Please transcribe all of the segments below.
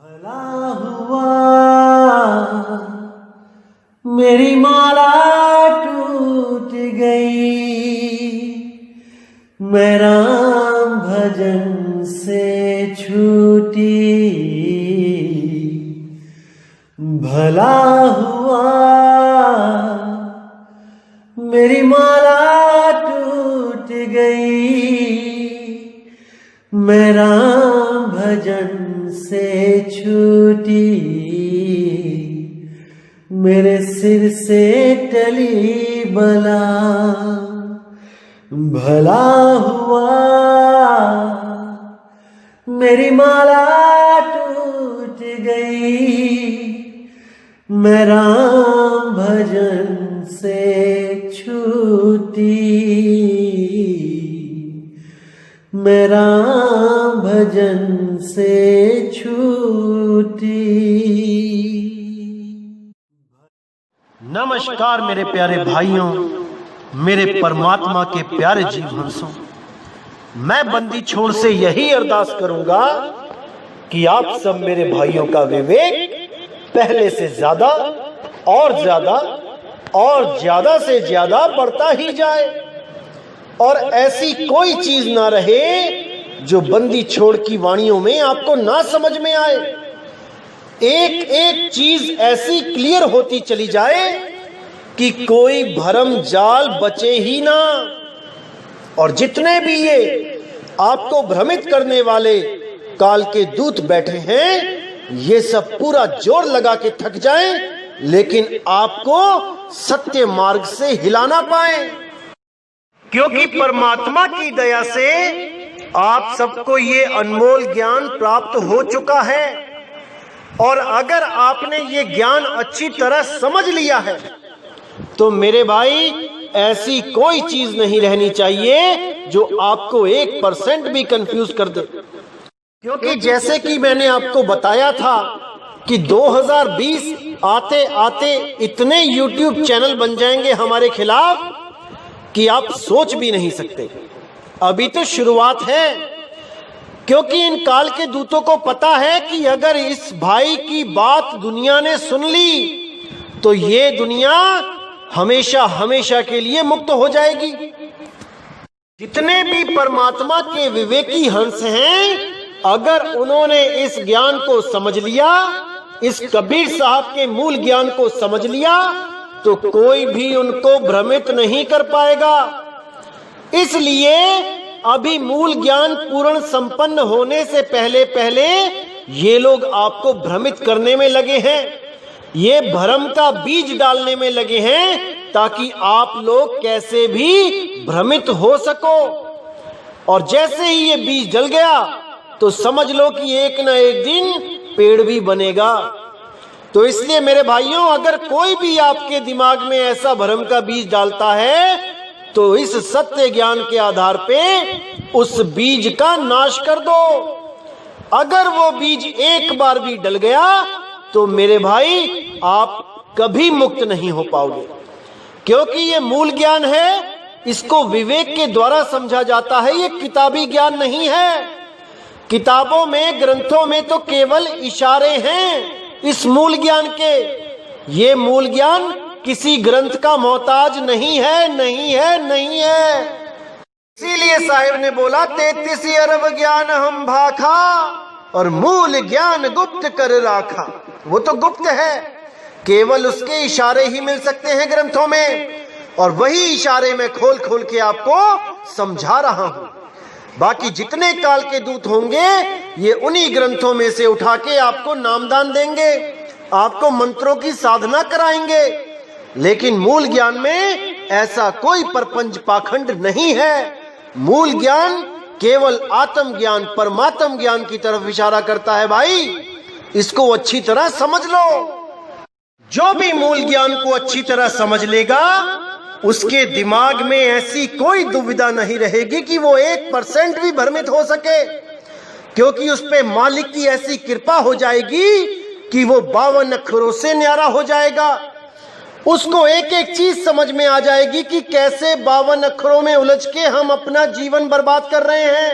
भला हुआ मेरी माला टूट गई, मैं राम भजन से छूटी। भला हुआ मेरी माला टूट गई, मैं राम भजन से छूटी। मेरे सिर से टली बला, भला हुआ मेरी माला टूट गई, मैं राम भजन से छूटी। मैं राम भजन से छूटी। नमस्कार मेरे प्यारे भाइयों, मेरे परमात्मा के प्यारे जीव हंसों। मैं बंदी छोड़ से यही अरदास करूंगा कि आप सब मेरे भाइयों का विवेक पहले से ज्यादा और ज्यादा और ज्यादा से ज्यादा बढ़ता ही जाए, और ऐसी कोई चीज ना रहे जो बंदी छोड़ की वाणियों में आपको ना समझ में आए। एक एक चीज ऐसी क्लियर होती चली जाए कि कोई भरम जाल बचे ही ना। और जितने भी ये आपको भ्रमित करने वाले काल के दूत बैठे हैं, ये सब पूरा जोर लगा के थक जाएं, लेकिन आपको सत्य मार्ग से हिला ना पाए। क्योंकि परमात्मा की दया से आप सबको ये अनमोल ज्ञान प्राप्त हो चुका है, और अगर आपने ये ज्ञान अच्छी तरह समझ लिया है तो मेरे भाई ऐसी कोई चीज नहीं रहनी चाहिए जो आपको 1% भी कंफ्यूज कर दे। क्योंकि जैसे कि मैंने आपको बताया था कि 2020 आते आते इतने YouTube चैनल बन जाएंगे हमारे खिलाफ कि आप सोच भी नहीं सकते। अभी तो शुरुआत है, क्योंकि इन काल के दूतों को पता है कि अगर इस भाई की बात दुनिया ने सुन ली तो ये दुनिया हमेशा हमेशा के लिए मुक्त हो जाएगी। जितने भी परमात्मा के विवेकी हंस हैं, अगर उन्होंने इस ज्ञान को समझ लिया, इस कबीर साहब के मूल ज्ञान को समझ लिया, तो कोई भी उनको भ्रमित नहीं कर पाएगा। इसलिए अभी मूल ज्ञान पूर्ण संपन्न होने से पहले पहले ये लोग आपको भ्रमित करने में लगे हैं, ये भ्रम का बीज डालने में लगे हैं, ताकि आप लोग कैसे भी भ्रमित हो सको। और जैसे ही ये बीज डल गया तो समझ लो कि एक ना एक दिन पेड़ भी बनेगा। तो इसलिए मेरे भाइयों, अगर कोई भी आपके दिमाग में ऐसा भ्रम का बीज डालता है तो इस सत्य ज्ञान के आधार पे उस बीज का नाश कर दो। अगर वो बीज एक बार भी डल गया तो मेरे भाई आप कभी मुक्त नहीं हो पाओगे। क्योंकि ये मूल ज्ञान है, इसको विवेक के द्वारा समझा जाता है, ये किताबी ज्ञान नहीं है। किताबों में, ग्रंथों में तो केवल इशारे हैं इस मूल ज्ञान के। ये मूल ज्ञान किसी ग्रंथ का मोहताज नहीं है, नहीं है, नहीं है। इसीलिए साहिब ने बोला 33 अरब ज्ञान हम भाखा और मूल ज्ञान गुप्त कर राखा। वो तो गुप्त है, केवल उसके इशारे ही मिल सकते हैं ग्रंथों में, और वही इशारे में खोल खोल के आपको समझा रहा हूं। बाकी जितने काल के दूत होंगे ये उन्हीं ग्रंथों में से उठा के आपको नामदान देंगे, आपको मंत्रों की साधना कराएंगे। लेकिन मूल ज्ञान में ऐसा कोई परपंच पाखंड नहीं है। मूल ज्ञान केवल आत्म ज्ञान, परमात्म ज्ञान की तरफ इशारा करता है। भाई इसको अच्छी तरह समझ लो। जो भी मूल ज्ञान को अच्छी तरह समझ लेगा उसके दिमाग में ऐसी कोई दुविधा नहीं रहेगी कि वो 1% भी भ्रमित हो सके। क्योंकि उस पे मालिक की ऐसी कृपा हो जाएगी कि वो 52 अक्षरों से न्यारा हो जाएगा। उसको एक एक चीज समझ में आ जाएगी कि कैसे 52 अक्षरों में उलझ के हम अपना जीवन बर्बाद कर रहे हैं।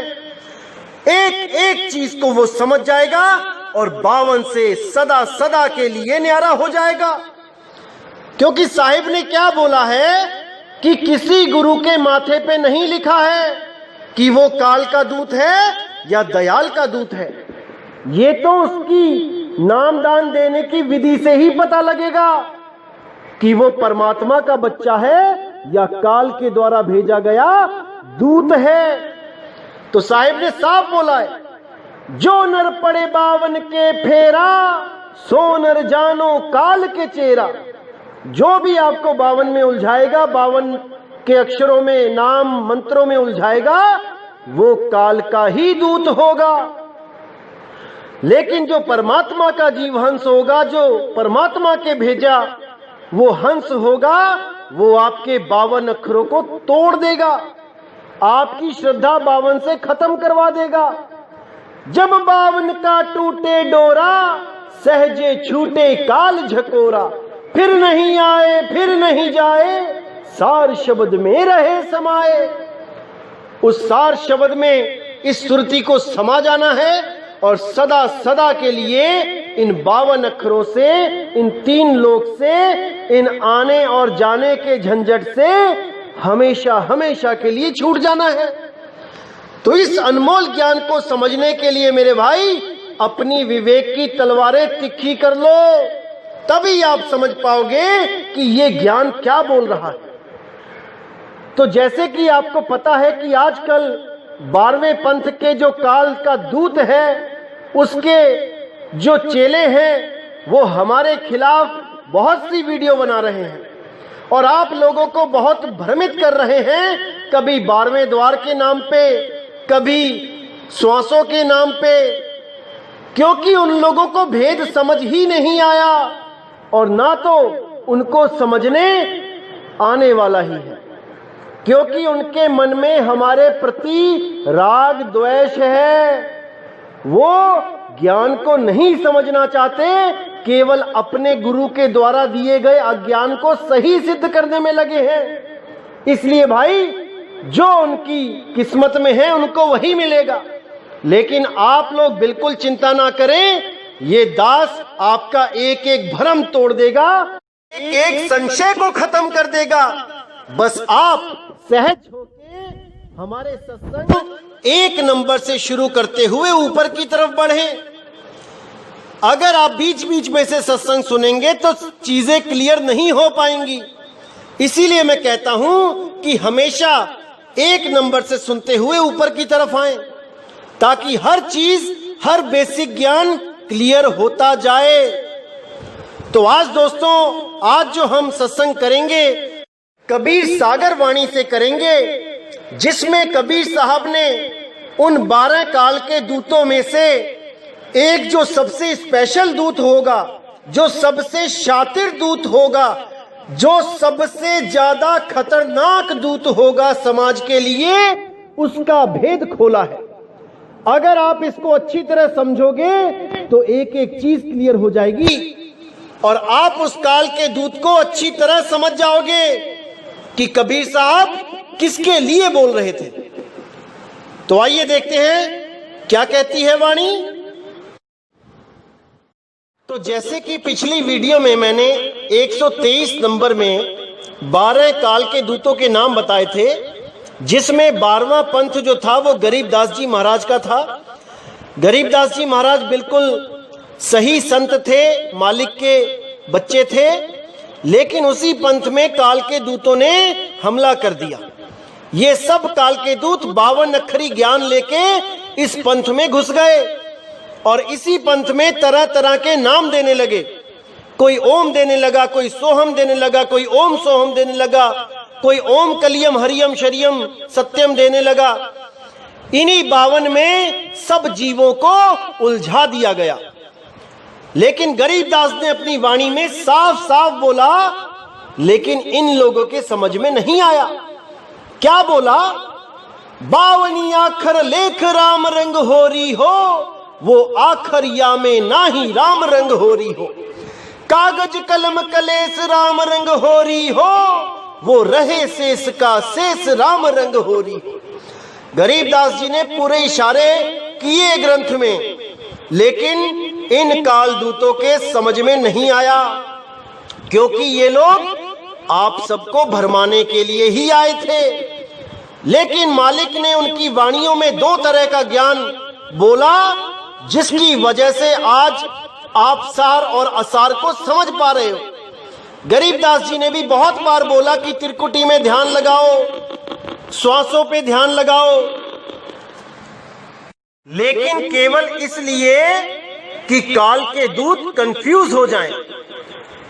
एक एक चीज को वो समझ जाएगा और 52 से सदा सदा के लिए न्यारा हो जाएगा। क्योंकि साहिब ने क्या बोला है कि किसी गुरु के माथे पे नहीं लिखा है कि वो काल का दूत है या दयाल का दूत है। ये तो उसकी नामदान देने की विधि से ही पता लगेगा कि वो परमात्मा का बच्चा है या काल के द्वारा भेजा गया दूत है। तो साहिब ने साफ बोला है, जो नर पड़े 52 के फेरा, सो नर जानो काल के चेहरा। जो भी आपको 52 में उलझाएगा, 52 के अक्षरों में, नाम मंत्रों में उलझाएगा, वो काल का ही दूत होगा। लेकिन जो परमात्मा का जीव हंस होगा, जो परमात्मा के भेजा वो हंस होगा, वो आपके 52 अक्षरों को तोड़ देगा, आपकी श्रद्धा 52 से खत्म करवा देगा। जब 52 का टूटे डोरा, सहजे छूटे काल झकोरा। फिर नहीं आए फिर नहीं जाए, सार शब्द में रहे समाये। उस सार शब्द में इस सुरती को समा जाना है और सदा सदा के लिए इन 52 अक्षरों से, इन 3 लोक से, इन आने और जाने के झंझट से हमेशा हमेशा के लिए छूट जाना है। तो इस अनमोल ज्ञान को समझने के लिए मेरे भाई अपनी विवेक की तलवारें तिखी कर लो, तभी आप समझ पाओगे कि ये ज्ञान क्या बोल रहा है। तो जैसे कि आपको पता है कि आजकल 12वें पंथ के जो काल का दूत है, उसके जो चेले हैं, वो हमारे खिलाफ बहुत सी वीडियो बना रहे हैं और आप लोगों को बहुत भ्रमित कर रहे हैं। कभी 12वें द्वार के नाम पे, कभी श्वासों के नाम पे, क्योंकि उन लोगों को भेद समझ ही नहीं आया और ना तो उनको समझने आने वाला ही है, क्योंकि उनके मन में हमारे प्रति राग द्वेष है। वो ज्ञान को नहीं समझना चाहते, केवल अपने गुरु के द्वारा दिए गए अज्ञान को सही सिद्ध करने में लगे हैं। इसलिए भाई, जो उनकी किस्मत में है उनको वही मिलेगा। लेकिन आप लोग बिल्कुल चिंता ना करें, ये दास आपका एक एक भ्रम तोड़ देगा, एक संशय को खत्म कर देगा। बस आप सहज होके हमारे सत्संग 1 नंबर से शुरू करते हुए ऊपर की तरफ बढ़े। अगर आप बीच बीच में से सत्संग सुनेंगे तो चीजें क्लियर नहीं हो पाएंगी। इसीलिए मैं कहता हूं कि हमेशा 1 नंबर से सुनते हुए ऊपर की तरफ आएं, ताकि हर चीज, हर बेसिक ज्ञान क्लियर होता जाए। तो आज दोस्तों, आज जो हम सत्संग करेंगे कबीर सागर वाणी से करेंगे, जिसमें कबीर साहब ने उन 12 काल के दूतों में से एक जो सबसे स्पेशल दूत होगा, जो सबसे शातिर दूत होगा, जो सबसे ज्यादा खतरनाक दूत होगा समाज के लिए, उसका भेद खोला है। अगर आप इसको अच्छी तरह समझोगे तो एक एक चीज क्लियर हो जाएगी और आप उस काल के दूत को अच्छी तरह समझ जाओगे कि कबीर साहब किसके लिए बोल रहे थे। तो आइए देखते हैं क्या कहती है वाणी। तो जैसे कि पिछली वीडियो में मैंने 123 नंबर में 12 काल के दूतों के नाम बताए थे, जिसमें 12वां पंथ जो था वो गरीबदास जी महाराज का था। गरीबदास जी महाराज बिल्कुल सही संत थे, मालिक के बच्चे थे, लेकिन उसी पंथ में काल के दूतों ने हमला कर दिया। ये सब काल के दूत 52 अक्षरी ज्ञान लेके इस पंथ में घुस गए और इसी पंथ में तरह तरह के नाम देने लगे। कोई ओम देने लगा, कोई सोहम देने लगा, कोई ओम सोहम देने लगा, कोई ओम कलियम हरियम शरियम सत्यम देने लगा। इन्हीं 52 में सब जीवों को उलझा दिया गया। लेकिन गरीबदास ने अपनी वाणी में साफ साफ बोला, लेकिन इन लोगों के समझ में नहीं आया। क्या बोला? 52 आखर लेख राम रंग हो रही हो, वो आखर या में ना ही राम रंग हो रही हो। कागज कलम कलेस राम रंग हो रही हो, वो रहे शेष का शेष राम रंग हो रही हो। गरीबदास जी ने पूरे इशारे किए ग्रंथ में, लेकिन इन काल दूतों के समझ में नहीं आया, क्योंकि ये लोग आप सबको भरमाने के लिए ही आए थे। लेकिन मालिक ने उनकी वाणियों में दो तरह का ज्ञान बोला, जिसकी वजह से आज आप सार और असार को समझ पा रहे हो। गरीबदास जी ने भी बहुत बार बोला कि त्रिकुटी में ध्यान लगाओ, श्वासों पे ध्यान लगाओ, लेकिन केवल इसलिए कि काल के दूत कंफ्यूज हो जाएं।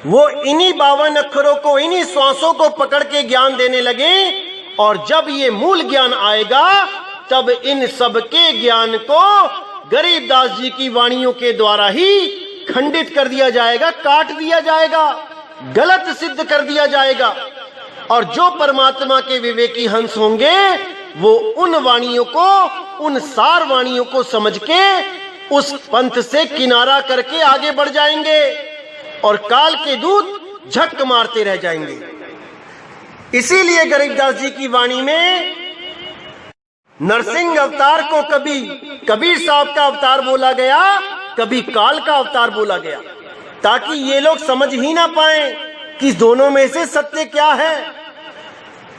वो इन्हीं 52 अक्षरों को, इन्हीं श्वासों को पकड़ के ज्ञान देने लगे, और जब ये मूल ज्ञान आएगा तब इन सब के ज्ञान को गरीबदास जी की वाणियों के द्वारा ही खंडित कर दिया जाएगा, काट दिया जाएगा, गलत सिद्ध कर दिया जाएगा। और जो परमात्मा के विवेकी हंस होंगे वो उन वाणियों को, उन सार वाणियों को समझ के उस पंथ से किनारा करके आगे बढ़ जाएंगे, और काल के दूत झक मारते रह जाएंगे। इसीलिए गरीबदास जी की वाणी में नरसिंह अवतार को कभी कबीर साहब का अवतार बोला गया, कभी काल का अवतार बोला गया, ताकि ये लोग समझ ही ना पाए कि दोनों में से सत्य क्या है।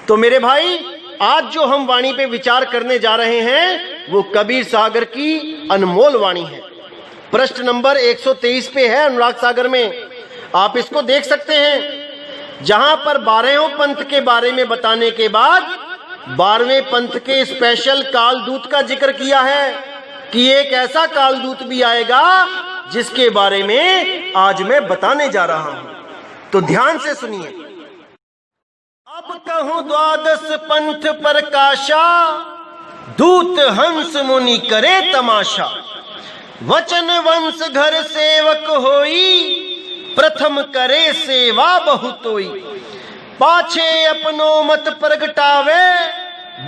तो मेरे भाई, आज जो हम वाणी पे विचार करने जा रहे हैं वो कबीर सागर की अनमोल वाणी है। पृष्ठ नंबर 123 पे है अनुराग सागर में, आप इसको देख सकते हैं, जहां पर 12वें पंथ के बारे में बताने के बाद 12वें पंथ के स्पेशल कालदूत का जिक्र किया है कि एक ऐसा कालदूत भी आएगा जिसके बारे में आज मैं बताने जा रहा हूं। तो ध्यान से सुनिए। अब कहूं द्वादश पंथ प्रकाशा, दूत हंस मुनि करे तमाशा। वचन वंश घर सेवक होई, प्रथम करे सेवा बहुतोई। पाछे अपनो मत प्रगटावे,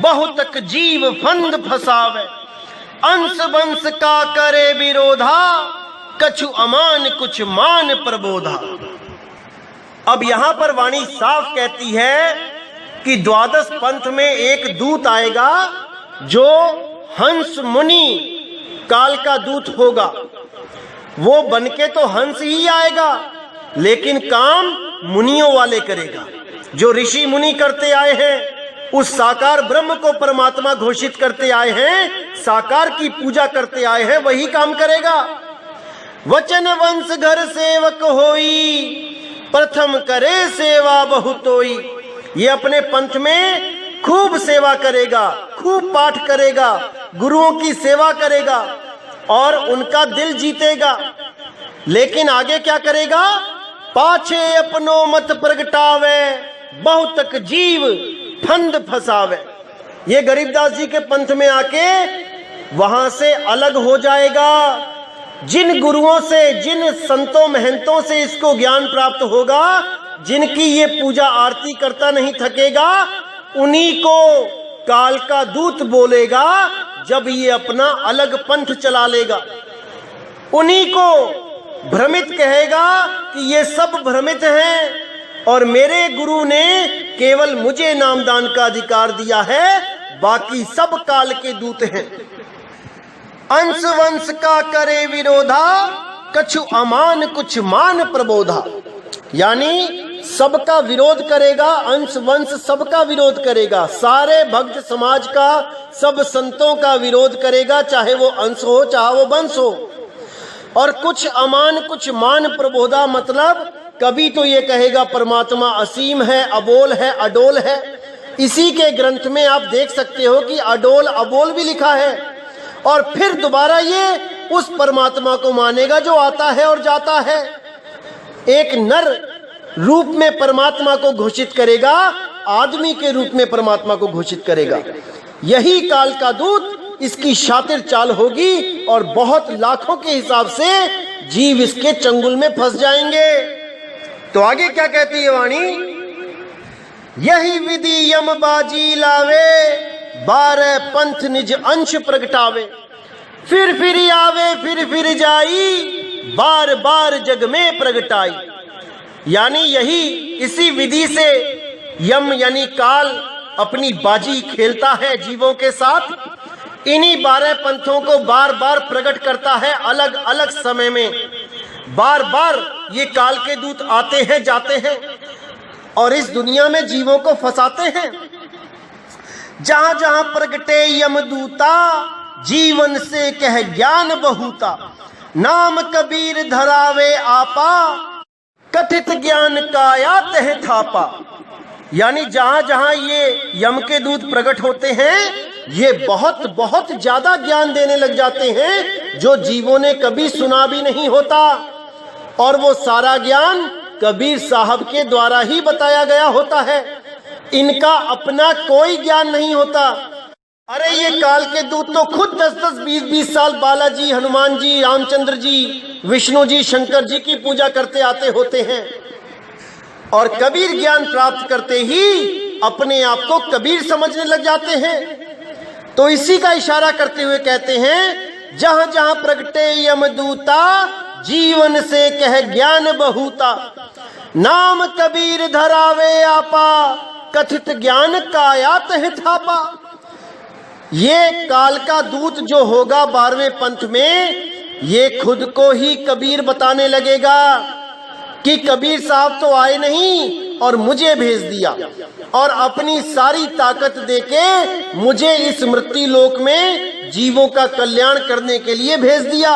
बहुतक जीव फंद फसावे। अंश वंश का करे विरोधा, कछु अमान कुछ मान प्रबोधा। अब यहां पर वाणी साफ कहती है कि द्वादश पंथ में एक दूत आएगा जो हंस मुनि काल का दूत होगा। वो बनके तो हंस ही आएगा, लेकिन काम मुनियों वाले करेगा। जो ऋषि मुनि करते आए हैं, उस साकार ब्रह्म को परमात्मा घोषित करते आए हैं, साकार की पूजा करते आए हैं, वही काम करेगा। वचन वंश घर सेवक होई, प्रथम करे सेवा बहुतोई। ये अपने पंथ में खूब सेवा करेगा, खूब पाठ करेगा, गुरुओं की सेवा करेगा और उनका दिल जीतेगा। लेकिन आगे क्या करेगा? पाछे अपनो मत प्रगटावे, बहुतक जीव फंद फसावे। ये गरीबदास जी के पंथ में आके वहां से अलग हो जाएगा। जिन गुरुओं से, जिन संतों महंतों से इसको ज्ञान प्राप्त होगा, जिनकी ये पूजा आरती करता नहीं थकेगा, उन्हीं को काल का दूत बोलेगा जब ये अपना अलग पंथ चला लेगा। उन्हीं को भ्रमित कहेगा कि ये सब भ्रमित हैं और मेरे गुरु ने केवल मुझे नामदान का अधिकार दिया है, बाकी सब काल के दूत हैं। अंश वंश का करे विरोधा, कछु अमान कुछ मान प्रबोधा। यानी सबका विरोध करेगा, अंश वंश सबका विरोध करेगा, सारे भक्त समाज का, सब संतों का विरोध करेगा, चाहे वो अंश हो चाहे वो वंश हो। और कुछ अमान कुछ मान प्रबोधा, मतलब कभी तो ये कहेगा परमात्मा असीम है, अबोल है, अडोल है। इसी के ग्रंथ में आप देख सकते हो कि अडोल अबोल भी लिखा है। और फिर दोबारा ये उस परमात्मा को मानेगा जो आता है और जाता है। एक नर रूप में परमात्मा को घोषित करेगा, आदमी के रूप में परमात्मा को घोषित करेगा। यही काल का दूत इसकी शातिर चाल होगी और बहुत लाखों के हिसाब से जीव इसके चंगुल में फंस जाएंगे। तो आगे क्या कहती है वाणी? यही विधि यम बाजी लावे, 12 पंथ निज अंश प्रगटावे। फिर आवे फिर जाई, बार बार जग में प्रगटाई। यानी यही इसी विधि से यम यानी काल अपनी बाजी खेलता है जीवों के साथ। इन्हीं 12 पंथों को बार बार प्रकट करता है, अलग अलग समय में बार बार ये काल के दूत आते हैं, जाते हैं और इस दुनिया में जीवों को फंसाते हैं। जहां जहां प्रगटे यमदूता, जीवन से कह ज्ञान बहुता, नाम कबीर धरावे आपा, कथित ज्ञान काया तह थापा। यानी जहां जहां ये यम के दूत प्रकट होते हैं, ये बहुत बहुत ज्यादा ज्ञान देने लग जाते हैं जो जीवों ने कभी सुना भी नहीं होता, और वो सारा ज्ञान कबीर साहब के द्वारा ही बताया गया होता है। इनका अपना कोई ज्ञान नहीं होता। अरे ये काल के दूत तो खुद 10-10, 20-20 साल बालाजी, हनुमान जी, रामचंद्र जी, विष्णु जी, शंकर जी की पूजा करते आते होते हैं और कबीर ज्ञान प्राप्त करते ही अपने आप को कबीर समझने लग जाते हैं। तो इसी का इशारा करते हुए कहते हैं, जहां जहां प्रगटे यमदूता, जीवन से कह ज्ञान बहुता, नाम कबीर धरावे आपा, कथित ज्ञान काया तह थापा। ये काल का दूत जो होगा 12वें पंथ में, ये खुद को ही कबीर बताने लगेगा कि कबीर साहब तो आए नहीं और मुझे भेज दिया और अपनी सारी ताकत देके मुझे इस मृत्यु लोक में जीवों का कल्याण करने के लिए भेज दिया।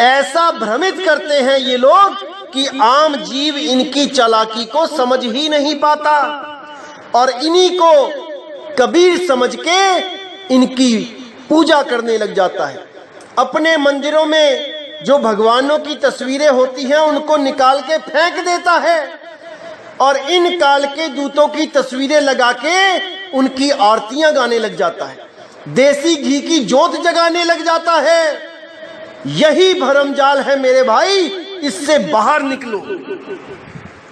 ऐसा भ्रमित करते हैं ये लोग कि आम जीव इनकी चालाकी को समझ ही नहीं पाता और इन्हीं को कबीर समझ के इनकी पूजा करने लग जाता है। अपने मंदिरों में जो भगवानों की तस्वीरें होती हैं उनको निकाल के फेंक देता है और इन काल के दूतों की तस्वीरें लगा के उनकी आरतियां गाने लग जाता है, देसी घी की जोत जगाने लग जाता है। यही भरमजाल है मेरे भाई, इससे बाहर निकलो।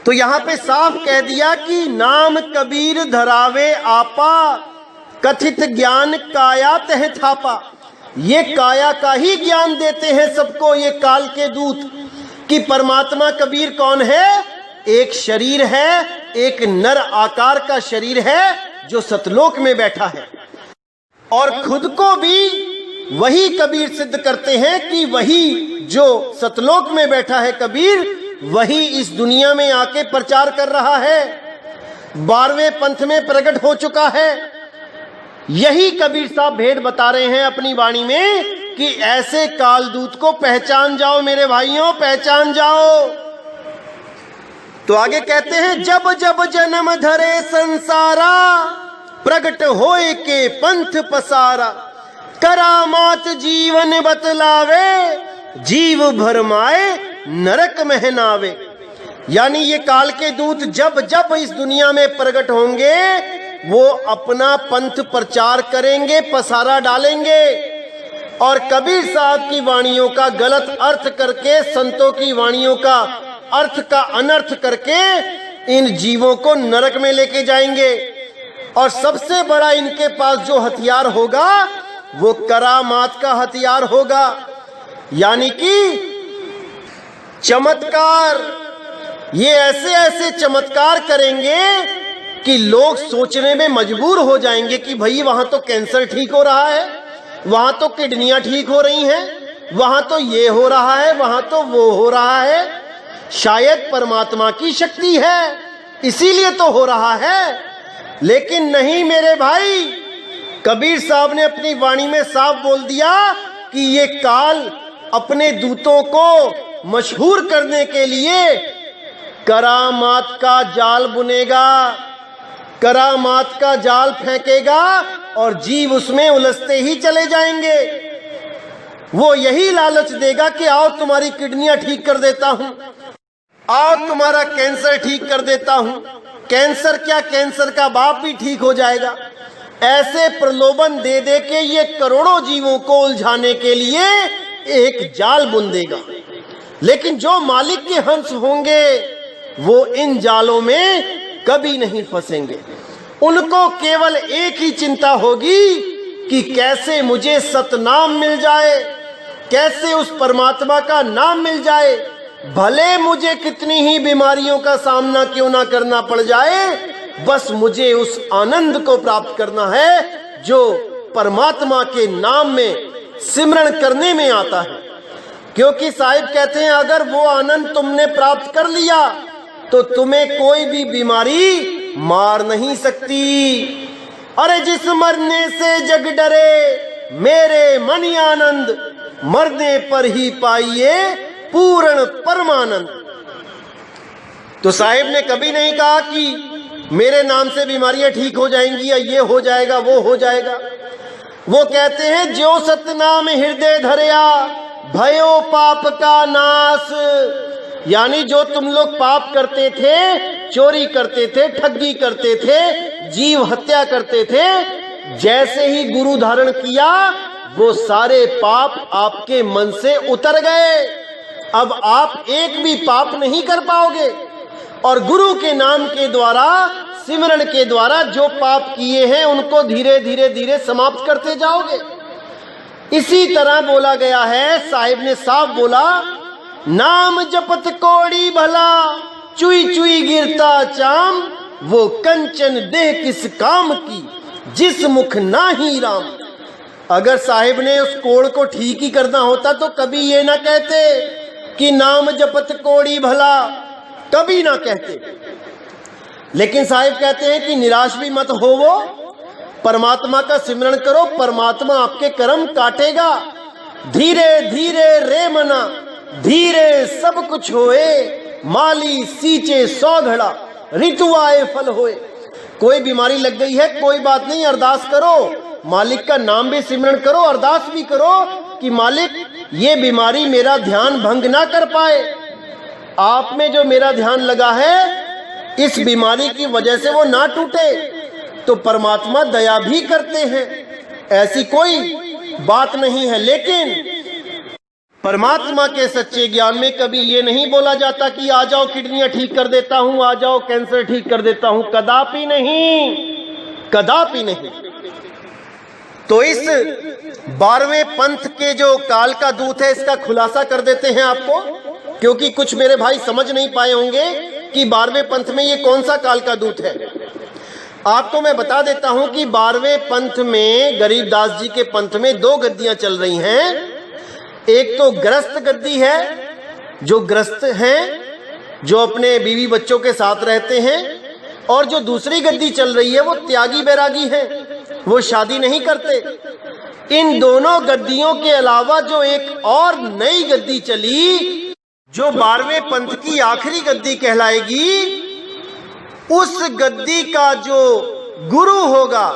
तो यहां पे साफ कह दिया कि नाम कबीर धरावे आपा, कथित ज्ञान काया तह थापा। ये काया का ही ज्ञान देते हैं सबको ये काल के दूत कि परमात्मा कबीर कौन है। एक शरीर है, एक नर आकार का शरीर है जो सतलोक में बैठा है और खुद को भी वही कबीर सिद्ध करते हैं कि वही जो सतलोक में बैठा है कबीर, वही इस दुनिया में आके प्रचार कर रहा है, 12वें पंथ में प्रकट हो चुका है। यही कबीर साहब भेद बता रहे हैं अपनी वाणी में कि ऐसे कालदूत को पहचान जाओ मेरे भाइयों, पहचान जाओ। तो आगे कहते हैं, जब जब जन्म धरे संसारा, प्रगट होए के पंथ पसारा, करामात जीवन बतलावे, जीव भरमाए नरक महनावे। यानी ये काल के दूत जब जब इस दुनिया में प्रकट होंगे वो अपना पंथ प्रचार करेंगे, पसारा डालेंगे और कबीर साहब की वाणियों का गलत अर्थ करके, संतों की वाणियों का अर्थ का अनर्थ करके इन जीवों को नरक में लेके जाएंगे। और सबसे बड़ा इनके पास जो हथियार होगा वो करामात का हथियार होगा, यानी कि चमत्कार। ये ऐसे ऐसे चमत्कार करेंगे कि लोग सोचने में मजबूर हो जाएंगे कि भाई वहां तो कैंसर ठीक हो रहा है, वहां तो किडनियां ठीक हो रही हैं, वहां तो ये हो रहा है, वहां तो वो हो रहा है। शायद परमात्मा की शक्ति है इसीलिए तो हो रहा है। लेकिन नहीं मेरे भाई, कबीर साहब ने अपनी वाणी में साफ बोल दिया कि ये काल अपने दूतों को मशहूर करने के लिए करामात का जाल बुनेगा, करामात का जाल फेंकेगा और जीव उसमें उलझते ही चले जाएंगे। वो यही लालच देगा कि आओ तुम्हारी किडनियां ठीक कर देता हूं, आओ तुम्हारा कैंसर ठीक कर देता हूं। कैंसर क्या, कैंसर का बाप भी ठीक हो जाएगा। ऐसे प्रलोभन दे दे के ये करोड़ों जीवों को उलझाने के लिए एक जाल बुन देगा। लेकिन जो मालिक के हंस होंगे वो इन जालों में कभी नहीं फंसेंगे। उनको केवल एक ही चिंता होगी कि कैसे मुझे सतनाम मिल जाए, कैसे उस परमात्मा का नाम मिल जाए, भले मुझे कितनी ही बीमारियों का सामना क्यों ना करना पड़ जाए, बस मुझे उस आनंद को प्राप्त करना है जो परमात्मा के नाम में सिमरन करने में आता है। क्योंकि साहिब कहते हैं अगर वो आनंद तुमने प्राप्त कर लिया तो तुम्हें कोई भी बीमारी मार नहीं सकती। अरे जिस मरने से जग डरे मेरे मन आनंद, मरने पर ही पाइए पूर्ण परमानंद। तो साहिब ने कभी नहीं कहा कि मेरे नाम से बीमारियां ठीक हो जाएंगी या ये हो जाएगा वो हो जाएगा। वो कहते हैं जो सतनाम हृदय धरया भयो पाप का नाश। यानी जो तुम लोग पाप करते थे, चोरी करते थे, ठगी करते थे, जीव हत्या करते थे, जैसे ही गुरु धारण किया वो सारे पाप आपके मन से उतर गए। अब आप एक भी पाप नहीं कर पाओगे और गुरु के नाम के द्वारा, सिमरन के द्वारा जो पाप किए हैं उनको धीरे धीरे धीरे समाप्त करते जाओगे। इसी तरह बोला गया है, साहिब ने साफ बोला, नाम जपत कोड़ी भला चुई चुई गिरता चाम, वो कंचन देह किस काम की जिस मुख ना ही राम। अगर साहिब ने उस कोड़ को ठीक ही करना होता तो कभी ये ना कहते कि नाम जपत कोड़ी भला, कभी ना कहते। लेकिन साहिब कहते हैं कि निराश भी मत होवो, परमात्मा का सिमरन करो, परमात्मा आपके कर्म काटेगा। धीरे धीरे रे मना धीरे सब कुछ होए, माली सींचे 100 घड़ा ऋतु आए फल होए। कोई बीमारी लग गई है, कोई बात नहीं, अरदास करो, मालिक का नाम भी सिमरन करो, अरदास भी करो कि मालिक ये बीमारी मेरा ध्यान भंग ना कर पाए। आप में जो मेरा ध्यान लगा है इस बीमारी की वजह से वो ना टूटे। तो परमात्मा दया भी करते हैं, ऐसी कोई बात नहीं है। लेकिन परमात्मा के सच्चे ज्ञान में कभी ये नहीं बोला जाता कि आ जाओ किडनियां ठीक कर देता हूं, आ जाओ कैंसर ठीक कर देता हूं, कदापि नहीं, कदापि नहीं। तो इस 12वें पंथ के जो काल का दूत है इसका खुलासा कर देते हैं आपको, क्योंकि कुछ मेरे भाई समझ नहीं पाए होंगे कि 12वें पंथ में ये कौन सा काल का दूत है। आपको मैं बता देता हूं कि 12वें पंथ में, गरीबदास जी के पंथ में 2 गद्दियां चल रही हैं। एक तो ग्रस्त गद्दी है, जो ग्रस्त हैं, जो अपने बीवी बच्चों के साथ रहते हैं, और जो दूसरी गद्दी चल रही है वो त्यागी बैरागी है, वो शादी नहीं करते। इन दोनों गद्दियों के अलावा जो एक और नई गद्दी चली, जो 12वें पंथ की आखिरी गद्दी कहलाएगी, उस गद्दी का जो गुरु होगा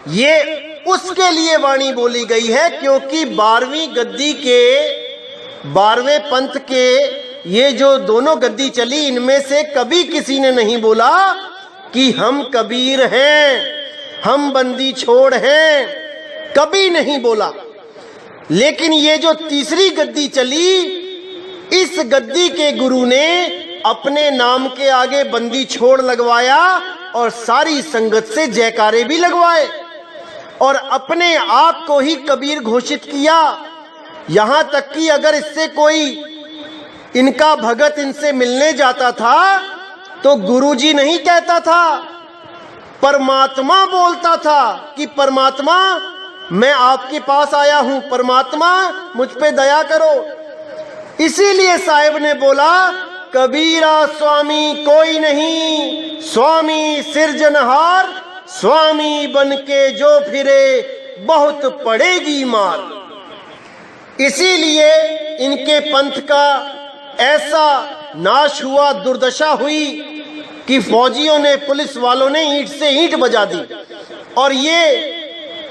ये उसके लिए वाणी बोली गई है। क्योंकि 12वीं गद्दी के, 12वें पंथ के ये जो दोनों गद्दी चली, इनमें से कभी किसी ने नहीं बोला कि हम कबीर हैं, हम बंदी छोड़ हैं, कभी नहीं बोला। लेकिन ये जो तीसरी गद्दी चली, इस गद्दी के गुरु ने अपने नाम के आगे बंदी छोड़ लगवाया और सारी संगत से जयकारे भी लगवाए और अपने आप को ही कबीर घोषित किया। यहां तक कि अगर इससे कोई इनका भगत इनसे मिलने जाता था तो गुरुजी नहीं कहता था, परमात्मा बोलता था कि परमात्मा मैं आपके पास आया हूं, परमात्मा मुझ पे दया करो। इसीलिए साहिब ने बोला, कबीरा स्वामी कोई नहीं, स्वामी सिरजनहार, स्वामी बन के जो फिरे बहुत पड़ेगी मार। इसीलिए इनके पंथ का ऐसा नाश हुआ, दुर्दशा हुई कि फौजियों ने, पुलिस वालों ने ईंट से ईंट बजा दी और ये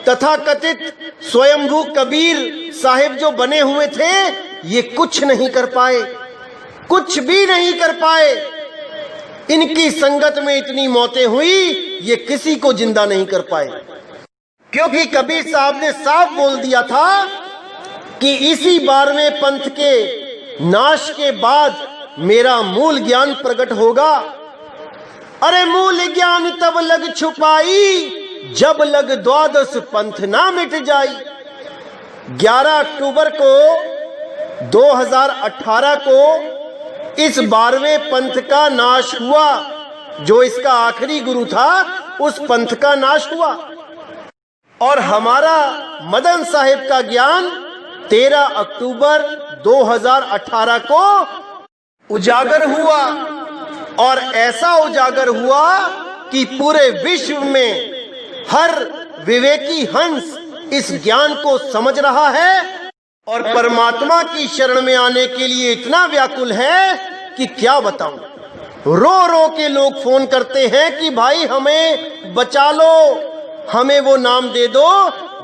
तथाकथित स्वयंभू कबीर साहिब जो बने हुए थे ये कुछ नहीं कर पाए, कुछ भी नहीं कर पाए। इनकी संगत में इतनी मौतें हुई, ये किसी को जिंदा नहीं कर पाए। क्योंकि कबीर साहब ने साफ बोल दिया था कि इसी 12वें पंथ के नाश के बाद मेरा मूल ज्ञान प्रकट होगा। अरे मूल ज्ञान तब लग छुपाई जब लग 12 पंथ ना मिट जाई। 11 अक्टूबर को 2018 को इस 12वें पंथ का नाश हुआ। जो इसका आखिरी गुरु था उस पंथ का नाश हुआ और हमारा मदन साहिब का ज्ञान 13 अक्टूबर 2018 को उजागर हुआ, और ऐसा उजागर हुआ कि पूरे विश्व में हर विवेकी हंस इस ज्ञान को समझ रहा है और परमात्मा की शरण में आने के लिए इतना व्याकुल है कि क्या बताऊं। रो रो के लोग फोन करते हैं कि भाई हमें बचा लो, हमें वो नाम दे दो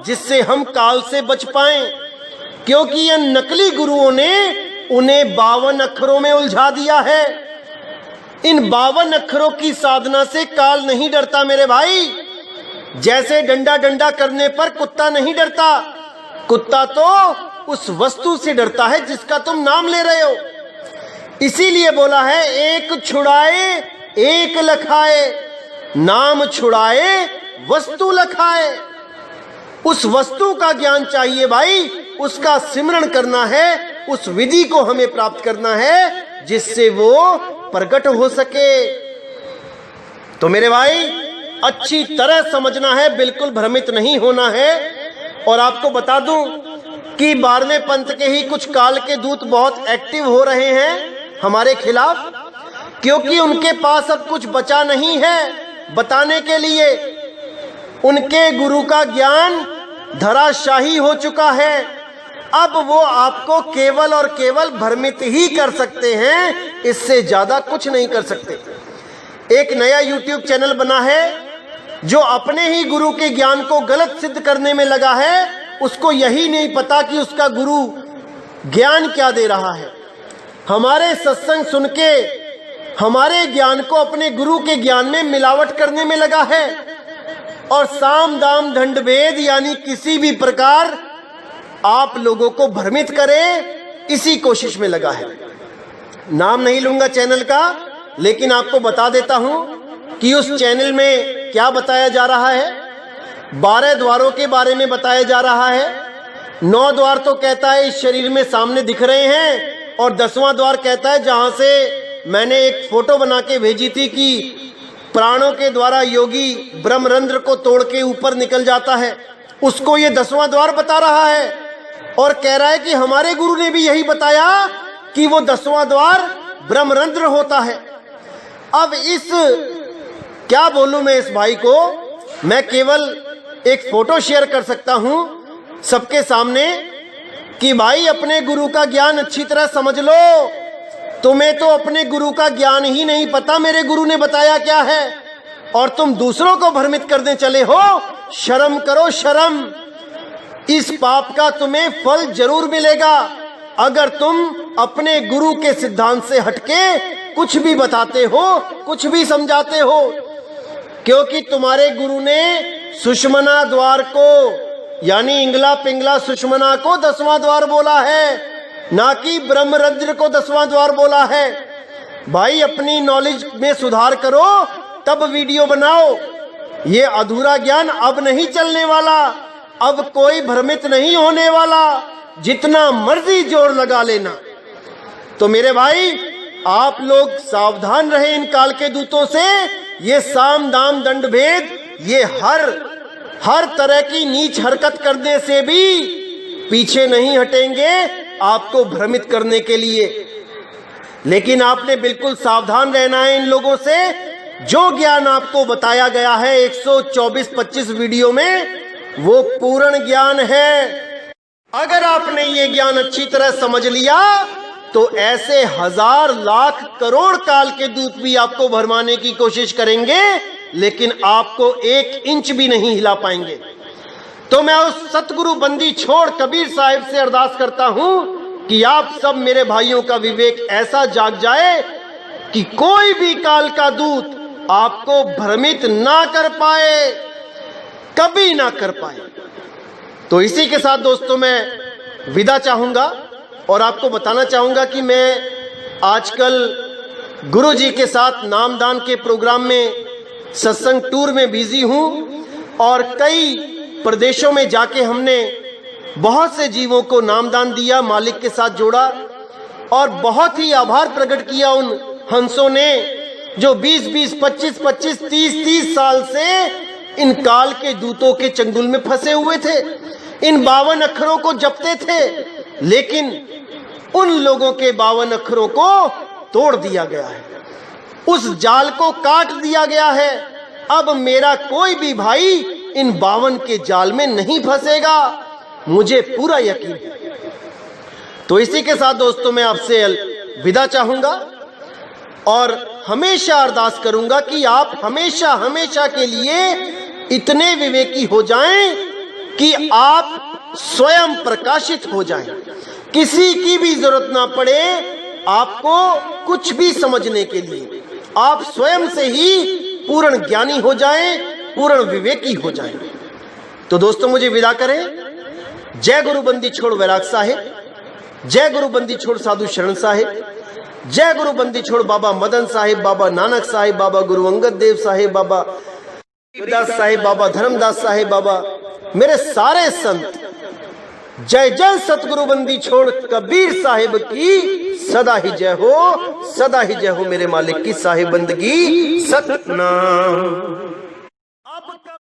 जिससे हम काल से बच पाएं, क्योंकि ये नकली गुरुओं ने उन्हें 52 अक्षरों में उलझा दिया है। इन 52 अक्षरों की साधना से काल नहीं डरता मेरे भाई। जैसे डंडा डंडा करने पर कुत्ता नहीं डरता, कुत्ता तो उस वस्तु से डरता है जिसका तुम नाम ले रहे हो। इसीलिए बोला है एक छुड़ाए एक लखाए, नाम छुड़ाए वस्तु लखाए। उस वस्तु का ज्ञान चाहिए भाई, उसका सिमरण करना है, उस विधि को हमें प्राप्त करना है जिससे वो प्रकट हो सके। तो मेरे भाई अच्छी तरह समझना है, बिल्कुल भ्रमित नहीं होना है। और आपको बता दूं कि 12वें पंथ के ही कुछ काल के दूत बहुत एक्टिव हो रहे हैं हमारे खिलाफ, क्योंकि उनके पास अब कुछ बचा नहीं है बताने के लिए। उनके गुरु का ज्ञान धराशाही हो चुका है। अब वो आपको केवल और केवल भ्रमित ही कर सकते हैं, इससे ज्यादा कुछ नहीं कर सकते। एक नया YouTube चैनल बना है जो अपने ही गुरु के ज्ञान को गलत सिद्ध करने में लगा है। उसको यही नहीं पता कि उसका गुरु ज्ञान क्या दे रहा है। हमारे सत्संग सुन के हमारे ज्ञान को अपने गुरु के ज्ञान में मिलावट करने में लगा है, और साम दाम दंड भेद यानी किसी भी प्रकार आप लोगों को भ्रमित करे, इसी कोशिश में लगा है। नाम नहीं लूंगा चैनल का, लेकिन आपको बता देता हूं कि उस चैनल में क्या बताया जा रहा है। 12 द्वारों के बारे में बताया जा रहा है। 9 द्वार तो कहता है इस शरीर में सामने दिख रहे हैं, और 10वां द्वार कहता है जहां से मैंने एक फोटो बना के भेजी थी कि प्राणों के द्वारा योगी ब्रह्मरंध्र को तोड़ के ऊपर निकल जाता है, उसको ये 10वां द्वार बता रहा है। और कह रहा है कि हमारे गुरु ने भी यही बताया कि वो 10वां द्वार ब्रह्मरंध्र होता है। अब इस क्या बोलूं मैं इस भाई को, मैं केवल एक फोटो शेयर कर सकता हूं सबके सामने कि भाई अपने गुरु का ज्ञान अच्छी तरह समझ लो। तुम्हें तो अपने गुरु का ज्ञान ही नहीं पता मेरे गुरु ने बताया क्या है, और तुम दूसरों को भ्रमित करने चले हो। शर्म करो शर्म। इस पाप का तुम्हें फल जरूर मिलेगा अगर तुम अपने गुरु के सिद्धांत से हटके कुछ भी बताते हो, कुछ भी समझाते हो। क्योंकि तुम्हारे गुरु ने सुषमना द्वार को यानी इंगला पिंगला सुषमना को 10वां द्वार बोला है, ना कि ब्रह्मरंध्र को 10वां द्वार बोला है। भाई अपनी नॉलेज में सुधार करो, तब वीडियो बनाओ। ये अधूरा ज्ञान अब नहीं चलने वाला, अब कोई भ्रमित नहीं होने वाला, जितना मर्जी जोर लगा लेना। तो मेरे भाई आप लोग सावधान रहे इन काल के दूतों से। ये साम दाम दंड भेद, ये हर तरह की नीच हरकत करने से भी पीछे नहीं हटेंगे आपको भ्रमित करने के लिए। लेकिन आपने बिल्कुल सावधान रहना है इन लोगों से। जो ज्ञान आपको बताया गया है 124-25 वीडियो में, वो पूर्ण ज्ञान है। अगर आपने ये ज्ञान अच्छी तरह समझ लिया तो ऐसे 1000 लाख करोड़ काल के दूत भी आपको भरमाने की कोशिश करेंगे, लेकिन आपको 1 इंच भी नहीं हिला पाएंगे। तो मैं उस सतगुरु बंदी छोड़ कबीर साहिब से अरदास करता हूं कि आप सब मेरे भाइयों का विवेक ऐसा जाग जाए कि कोई भी काल का दूत आपको भ्रमित ना कर पाए, कभी ना कर पाए। तो इसी के साथ दोस्तों मैं विदा चाहूंगा और आपको बताना चाहूंगा कि मैं आजकल गुरु जी के साथ नामदान के प्रोग्राम में सत्संग टूर में बिजी हूं, और कई प्रदेशों में जाके हमने बहुत से जीवों को नामदान दिया, मालिक के साथ जोड़ा, और बहुत ही आभार प्रकट किया उन हंसों ने जो 20-20, 25-25, 30-30 साल से इन काल के दूतों के चंगुल में फंसे हुए थे, इन 52 अक्षरों को जपते थे, लेकिन उन लोगों के 52 अक्षरों को तोड़ दिया गया है, उस जाल को काट दिया गया है। अब मेरा कोई भी भाई इन 52 के जाल में नहीं फंसेगा, मुझे पूरा यकीन है। तो इसी के साथ दोस्तों मैं आपसे विदा चाहूंगा और हमेशा अरदास करूंगा कि आप हमेशा हमेशा के लिए इतने विवेकी हो जाएं कि आप स्वयं प्रकाशित हो जाएं, किसी की भी जरूरत ना पड़े आपको कुछ भी समझने के लिए, आप स्वयं से ही पूर्ण ज्ञानी हो जाएं, पूर्ण विवेकी हो जाएं। तो दोस्तों मुझे विदा करें। जय गुरु बंदी छोड़ वैराग साहिब, जय गुरु बंदी छोड़ साधु शरण साहिब, जय गुरु बंदी छोड़ बाबा मदन साहिब, बाबा नानक साहिब, बाबा गुरु अंगद देव साहिब, बाबा दास साहिब, बाबा धर्मदास साहिब, बाबा मेरे सारे संत। जय जय सतगुरु बंदी छोड़ कबीर साहिब की सदा ही जय हो, सदा ही जय हो मेरे मालिक की साहिब बंदगी सतनाम।